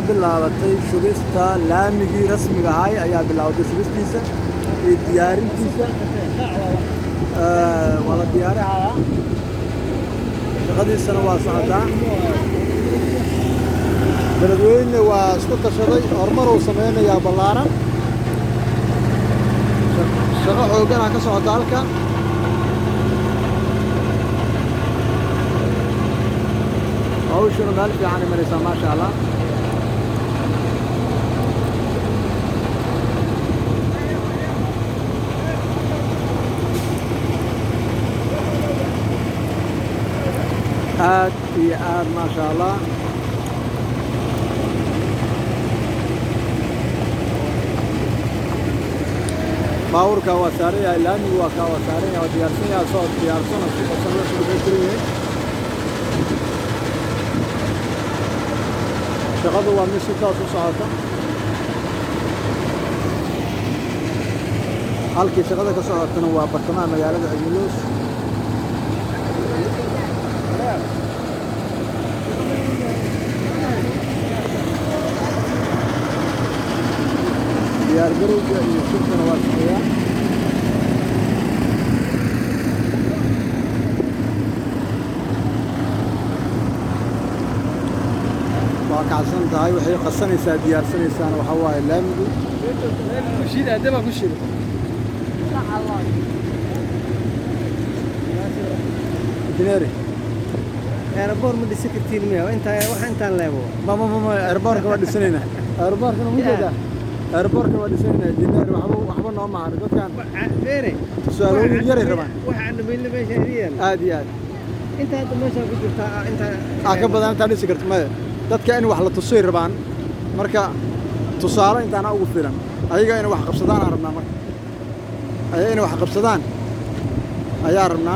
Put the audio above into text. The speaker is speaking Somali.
bilaabatay shubista laamigii rasmiga ahay ayaa bilaabatay shubistiisa iyo diyaarintiisa waa la diyaarinayaa shaqadiisana waa socotaa beledweyne waa isku tashaday horumar uu sameynayaa ballaaran shaqo xooggan ka socota halka hawshuna meel fiican ay maraysaa maasha allah aad iyo aad maasha allah باوركا وسارية لامي وكا وسارية وديارسية صوت ديارسونة وصلنا شو بيكريه شغلوا ومشي تاسو صعدة halkii shaqada ka socotana waa bartamaha magaalada Agilos diyaar garowga iyo shirkana waa shaqeeyaa waa kacsan tahay waxay qasanaysaa diyaarsanaysaana waxa waaye laamigu مشيد أدبها كل شيء. جنيري أربعة من السكرتير مية وأنت وأنت لابو. ما أربعة كمان دسنينا أربعة كانوا موجودة أربعة كمان دسنينا جنيري وحبوا نوم معرض كان فيري. سؤالون يجري ربان واحد من اللي بيشاريين. عادي أنت هذا ما شاف فيديو أنت. عقب بدأنا تاني سكرت ما دتك إنه وحلا تصير ربان مركا تصارى أنت أنا أقول فيلم أيها إنه وحق بصدان عربنا مركا أيها إنه وحق بصدان أيها عربنا